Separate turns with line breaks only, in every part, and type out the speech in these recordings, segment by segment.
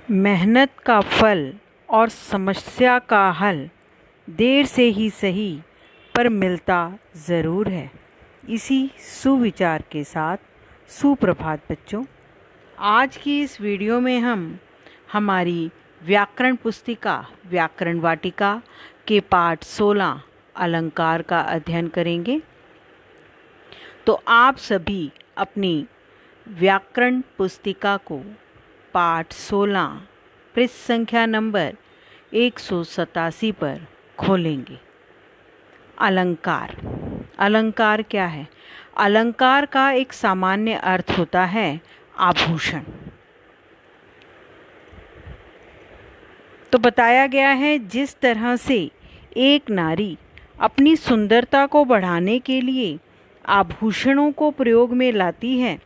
मेहनत का फल और समस्या का हल देर से ही सही पर मिलता ज़रूर है। इसी सुविचार के साथ सुप्रभात बच्चों। आज की इस वीडियो में हम हमारी व्याकरण पुस्तिका व्याकरण वाटिका के पाठ 16 अलंकार का अध्ययन करेंगे। तो आप सभी अपनी व्याकरण पुस्तिका को पाठ 16 पृष्ठ संख्या नंबर 187 पर खोलेंगे। अलंकार। अलंकार क्या है? अलंकार का एक सामान्य अर्थ होता है आभूषण। तो बताया गया है जिस तरह से एक नारी अपनी सुंदरता को बढ़ाने के लिए आभूषणों को प्रयोग में लाती है,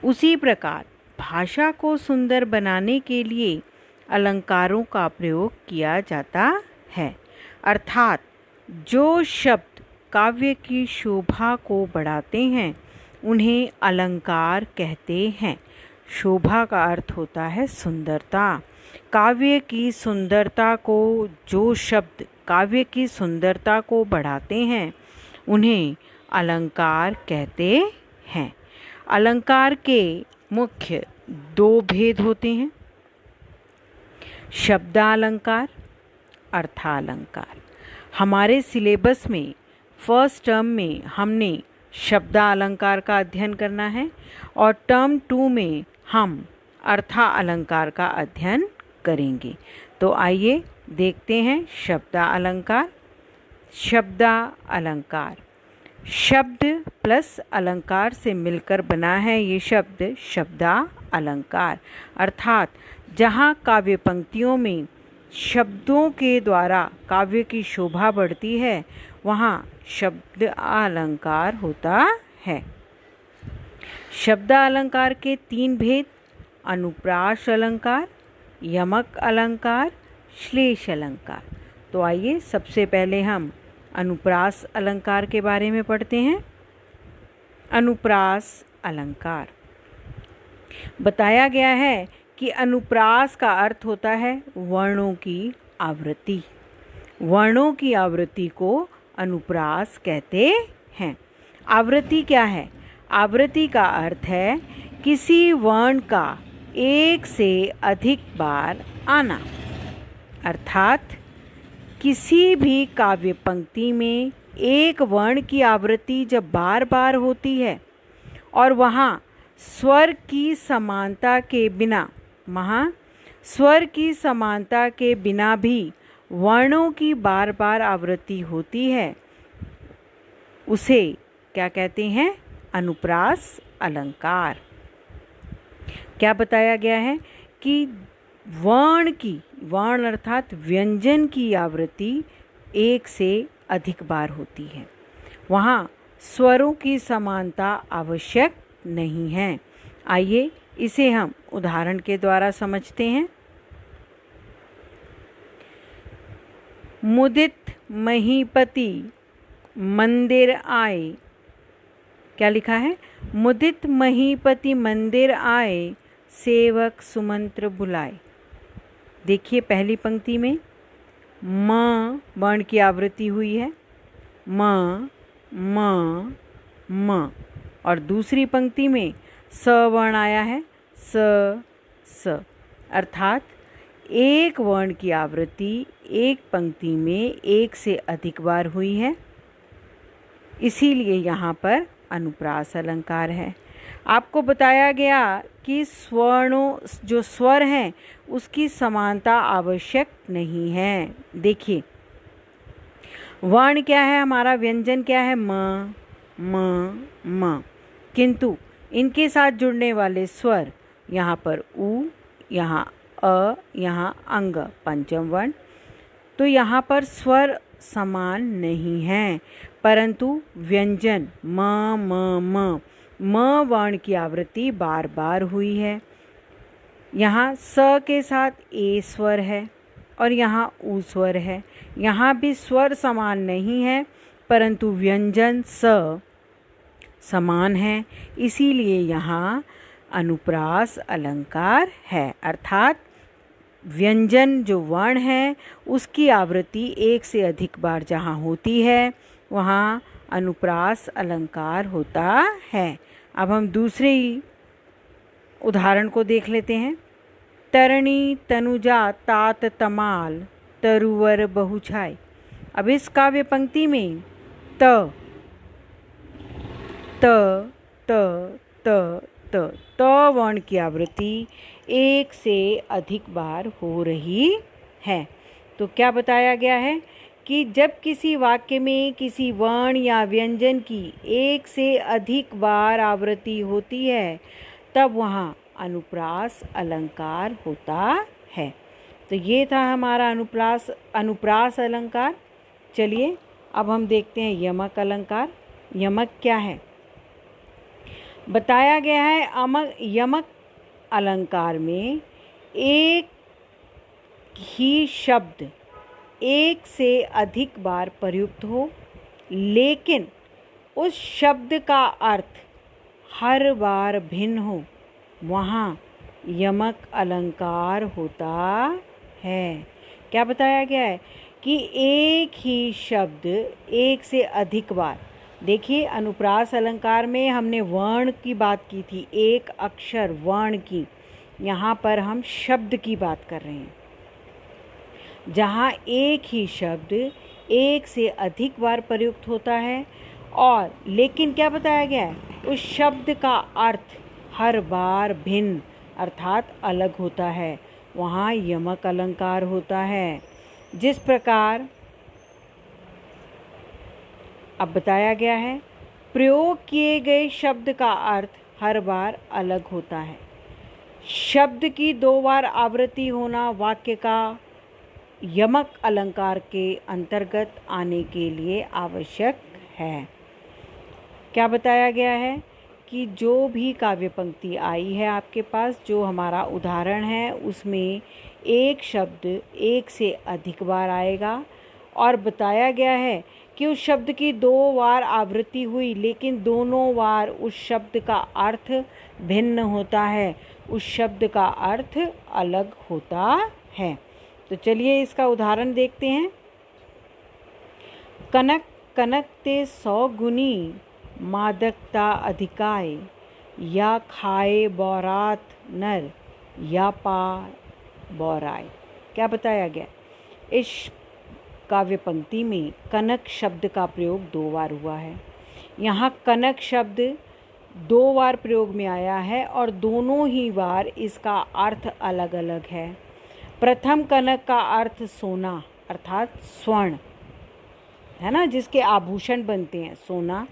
उसी प्रकार भाषा को सुंदर बनाने के लिए अलंकारों का प्रयोग किया जाता है। अर्थात जो शब्द काव्य की शोभा को बढ़ाते हैं उन्हें अलंकार कहते हैं। शोभा का अर्थ होता है सुंदरता। काव्य की सुंदरता को जो शब्द काव्य की सुंदरता को बढ़ाते हैं उन्हें अलंकार कहते हैं। अलंकार के मुख्य दो भेद होते हैं, शब्दालंकार, अर्थालंकार। हमारे सिलेबस में फर्स्ट टर्म में हमने शब्दालंकार का अध्ययन करना है और टर्म 2 में हम अर्थालंकार का अध्ययन करेंगे। तो आइए देखते हैं शब्दालंकार। शब्दालंकार शब्द प्लस अलंकार से मिलकर बना है ये शब्द शब्दालंकार। अर्थात जहाँ काव्य पंक्तियों में शब्दों के द्वारा काव्य की शोभा बढ़ती है वहाँ शब्द अलंकार होता है। शब्दालंकार के 3 भेद, अनुप्रास अलंकार, यमक अलंकार, श्लेष अलंकार। तो आइए सबसे पहले हम अनुप्रास अलंकार के बारे में पढ़ते हैं। अनुप्रास अलंकार बताया गया है कि अनुप्रास का अर्थ होता है वर्णों की आवृत्ति। वर्णों की आवृत्ति को अनुप्रास कहते हैं। आवृत्ति क्या है? आवृत्ति का अर्थ है किसी वर्ण का एक से अधिक बार आना। अर्थात किसी भी काव्य पंक्ति में एक वर्ण की आवृत्ति जब बार बार होती है और वहाँ स्वर की समानता के बिना भी वर्णों की बार बार आवृत्ति होती है, उसे क्या कहते हैं? अनुप्रास अलंकार। क्या बताया गया है कि वर्ण अर्थात व्यंजन की आवृत्ति एक से अधिक बार होती है, वहाँ स्वरों की समानता आवश्यक नहीं है। आइए इसे हम उदाहरण के द्वारा समझते हैं। मुदित महीपति मंदिर आए। क्या लिखा है? मुदित महीपति मंदिर आए, सेवक सुमंत्र बुलाए। देखिए पहली पंक्ति में म वर्ण की आवृत्ति हुई है, म म म, और दूसरी पंक्ति में स वर्ण आया है, स स। अर्थात एक वर्ण की आवृत्ति एक पंक्ति में एक से अधिक बार हुई है, इसीलिए यहाँ पर अनुप्रास अलंकार है। आपको बताया गया कि जो स्वर हैं उसकी समानता आवश्यक नहीं है। देखिए वर्ण क्या है हमारा? व्यंजन क्या है? म म म, किंतु इनके साथ जुड़ने वाले स्वर यहाँ पर उ, यहाँ अ, यहाँ अंग पंचम वर्ण। तो यहाँ पर स्वर समान नहीं हैं, परंतु व्यंजन म म म म वर्ण की आवृत्ति बार बार हुई है। यहाँ स के साथ ए स्वर है और यहाँ उ स्वर है। यहाँ भी स्वर समान नहीं है परंतु व्यंजन स समान है, इसीलिए यहाँ अनुप्रास अलंकार है। अर्थात व्यंजन जो वर्ण है उसकी आवृत्ति एक से अधिक बार जहाँ होती है वहाँ अनुप्रास अलंकार होता है। अब हम दूसरे उदाहरण को देख लेते हैं। तरणी तनुजा तात तमाल तरुवर बहुछाई। अब इस काव्य पंक्ति में त त त त त त वर्ण की आवृत्ति एक से अधिक बार हो रही है। तो क्या बताया गया है कि जब किसी वाक्य में किसी वर्ण या व्यंजन की एक से अधिक बार आवृत्ति होती है तब वहाँ अनुप्रास अलंकार होता है। तो ये था हमारा अनुप्रास अलंकार। चलिए अब हम देखते हैं यमक अलंकार। यमक क्या है? बताया गया है यमक अलंकार में एक ही शब्द एक से अधिक बार प्रयुक्त हो लेकिन उस शब्द का अर्थ हर बार भिन्न हो, वहाँ यमक अलंकार होता है। क्या बताया गया है कि एक ही शब्द एक से अधिक बार। देखिए अनुप्रास अलंकार में हमने वर्ण की बात की थी, एक अक्षर वर्ण की। यहाँ पर हम शब्द की बात कर रहे हैं, जहाँ एक ही शब्द एक से अधिक बार प्रयुक्त होता है और लेकिन क्या बताया गया है, उस शब्द का अर्थ हर बार भिन्न अर्थात अलग होता है, वहाँ यमक अलंकार होता है। जिस प्रकार अब बताया गया है प्रयोग किए गए शब्द का अर्थ हर बार अलग होता है। शब्द की 2 बार आवृत्ति होना वाक्य का यमक अलंकार के अंतर्गत आने के लिए आवश्यक है। क्या बताया गया है कि जो भी काव्य पंक्ति आई है आपके पास, जो हमारा उदाहरण है उसमें एक शब्द एक से अधिक बार आएगा और बताया गया है कि उस शब्द की 2 बार आवृत्ति हुई लेकिन दोनों बार उस शब्द का अर्थ भिन्न होता है, उस शब्द का अर्थ अलग होता है। तो चलिए इसका उदाहरण देखते हैं। कनक कनक ते 100 गुनी मादकता अधिकाय, या खाए बौरात नर या पा बौराय। क्या बताया गया? इस काव्य पंक्ति में कनक शब्द का प्रयोग 2 बार हुआ है। यहाँ कनक शब्द 2 बार प्रयोग में आया है और दोनों ही बार इसका अर्थ अलग अलग है। प्रथम कनक का अर्थ सोना अर्थात स्वर्ण है ना, जिसके आभूषण बनते हैं, सोना।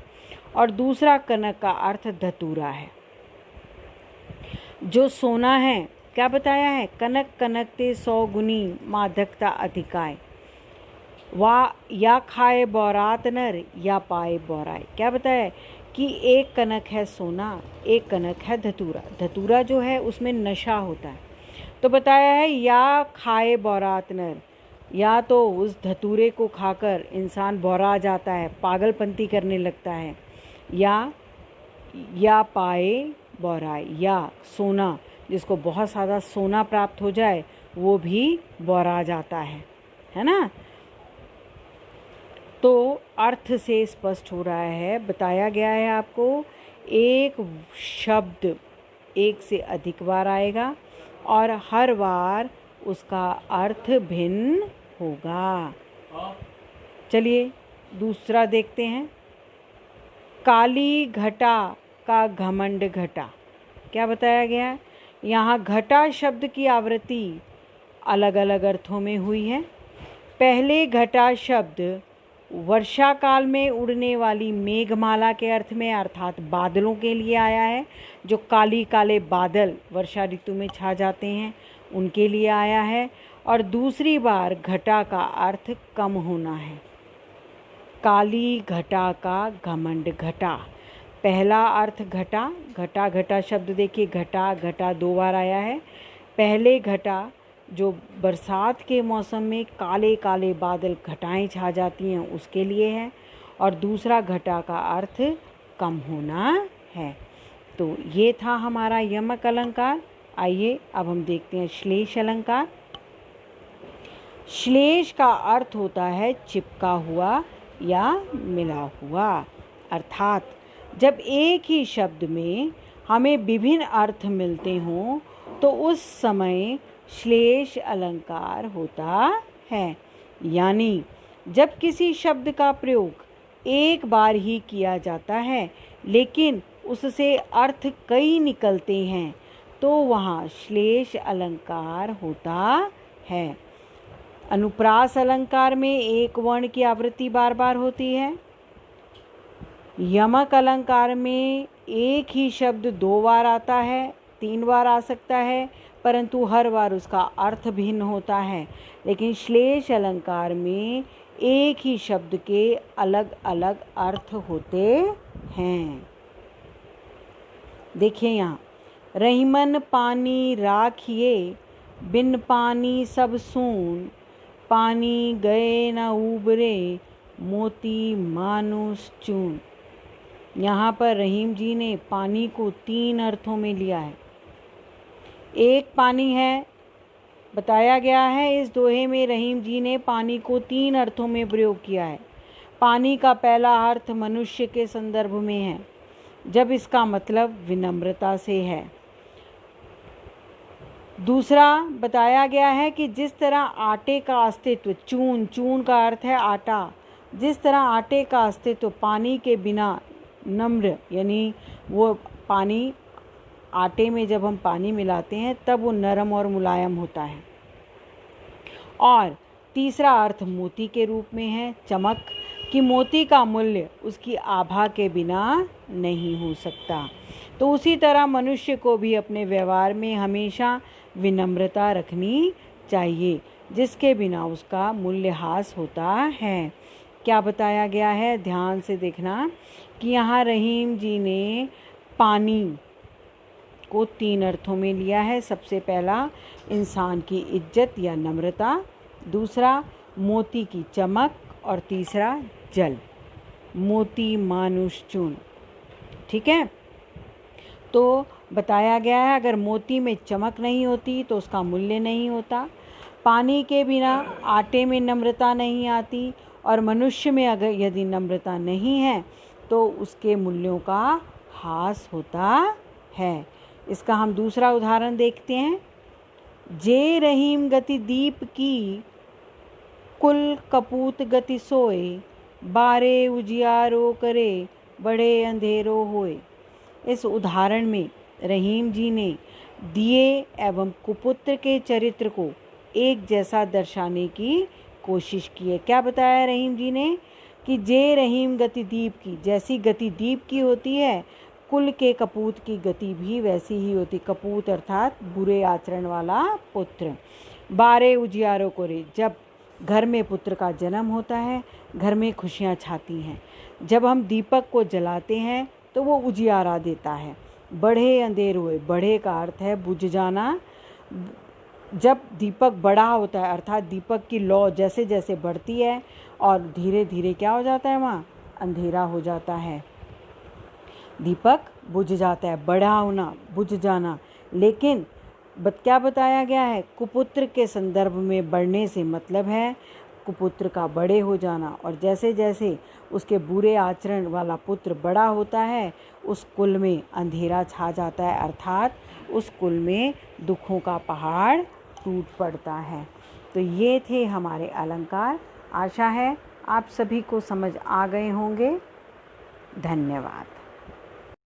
और दूसरा कनक का अर्थ धतूरा है, जो सोना है। क्या बताया है? कनक कनक ते 100 गुनी मादकता अधिकाय, वा या खाए बौरात नर या पाए बौराय। क्या बताया है कि एक कनक है सोना, एक कनक है धतूरा। धतूरा जो है उसमें नशा होता है, तो बताया है या खाए बौरात नर, या तो उस धतूरे को खाकर इंसान बौरा जाता है, पागलपंती करने लगता है, या पाए बौराय, या सोना जिसको बहुत ज़्यादा सोना प्राप्त हो जाए वो भी बौरा जाता है ना। तो अर्थ से स्पष्ट हो रहा है, बताया गया है आपको एक शब्द एक से अधिक बार आएगा और हर बार उसका अर्थ भिन्न होगा। चलिए दूसरा देखते हैं। काली घटा का घमंड घटा। क्या बताया गया? यहाँ घटा शब्द की आवृत्ति अलग अलग अर्थों में हुई है। पहले घटा शब्द वर्षा काल में उड़ने वाली मेघमाला के अर्थ में अर्थात बादलों के लिए आया है, जो काली काले बादल वर्षा ऋतु में छा जाते हैं उनके लिए आया है। और दूसरी बार घटा का अर्थ कम होना है। काली घटा का घमंड घटा, पहला अर्थ घटा, घटा घटा शब्द देखिए, घटा घटा 2 बार आया है। पहले घटा जो बरसात के मौसम में काले काले बादल घटाएं छा जाती हैं उसके लिए है, और दूसरा घटा का अर्थ कम होना है। तो ये था हमारा यमक अलंकार। आइए अब हम देखते हैं श्लेष अलंकार। श्लेष का अर्थ होता है चिपका हुआ या मिला हुआ, अर्थात जब एक ही शब्द में हमें विभिन्न अर्थ मिलते हों तो उस समय श्लेष अलंकार होता है। यानी जब किसी शब्द का प्रयोग एक बार ही किया जाता है लेकिन उससे अर्थ कई निकलते हैं तो वहाँ श्लेष अलंकार होता है। अनुप्रास अलंकार में एक वर्ण की आवृत्ति बार बार होती है। यमक अलंकार में एक ही शब्द 2 बार आता है, 3 बार आ सकता है, परंतु हर बार उसका अर्थ भिन्न होता है। लेकिन श्लेष अलंकार में एक ही शब्द के अलग अलग अर्थ होते हैं। देखिए यहाँ, रहीमन पानी राखिए, बिन पानी सब सून, पानी गए न उबरे, मोती मानुष चून। यहाँ पर रहीम जी ने पानी को 3 अर्थों में लिया है। एक पानी है, बताया गया है इस दोहे में रहीम जी ने पानी को 3 अर्थों में प्रयोग किया है। पानी का पहला अर्थ मनुष्य के संदर्भ में है, जब इसका मतलब विनम्रता से है। दूसरा बताया गया है कि जिस तरह आटे का अस्तित्व, चून का अर्थ है आटा, जिस तरह आटे का अस्तित्व पानी के बिना नम्र, यानी वो पानी, आटे में जब हम पानी मिलाते हैं तब वो नरम और मुलायम होता है। और तीसरा अर्थ मोती के रूप में है, चमक, कि मोती का मूल्य उसकी आभा के बिना नहीं हो सकता। तो उसी तरह मनुष्य को भी अपने व्यवहार में हमेशा विनम्रता रखनी चाहिए, जिसके बिना उसका मूल्यह्रास होता है। क्या बताया गया है, ध्यान से देखना कि यहाँ रहीम जी ने पानी को 3 अर्थों में लिया है। सबसे पहला इंसान की इज्जत या नम्रता, दूसरा मोती की चमक और तीसरा जल, मोती मानुष चून। ठीक है, तो बताया गया है अगर मोती में चमक नहीं होती तो उसका मूल्य नहीं होता, पानी के बिना आटे में नम्रता नहीं आती, और मनुष्य में अगर यदि नम्रता नहीं है तो उसके मूल्यों का ह्रास होता है। इसका हम दूसरा उदाहरण देखते हैं। जे रहीम गति दीप की, कुल कपूत गति सोए, बारे उजियारो करे, बड़े अंधेरो होए। इस उदाहरण में रहीम जी ने दिए एवं कुपुत्र के चरित्र को एक जैसा दर्शाने की कोशिश की है। क्या बताया रहीम जी ने कि जे रहीम गति दीप की, जैसी गति दीप की होती है, कुल के कपूत की गति भी वैसी ही होती। कपूत अर्थात बुरे आचरण वाला पुत्र। बारे उजियारो करे, जब घर में पुत्र का जन्म होता है घर में खुशियाँ छाती हैं। जब हम दीपक को जलाते हैं तो वो उजियारा देता है। बढ़े अंधेर हुए, बढ़े का अर्थ है बुझ जाना। जब दीपक बड़ा होता है अर्थात दीपक की लौ जैसे जैसे बढ़ती है और धीरे धीरे क्या हो जाता है, वहाँ अंधेरा हो जाता है, दीपक बुझ जाता है। बड़ा होना, बुझ जाना। लेकिन क्या बताया गया है, कुपुत्र के संदर्भ में बढ़ने से मतलब है कुपुत्र का बड़े हो जाना, और जैसे जैसे उसके बुरे आचरण वाला पुत्र बड़ा होता है उस कुल में अंधेरा छा जाता है, अर्थात उस कुल में दुखों का पहाड़ टूट पड़ता है। तो ये थे हमारे अलंकार। आशा है आप सभी को समझ आ गए होंगे। धन्यवाद।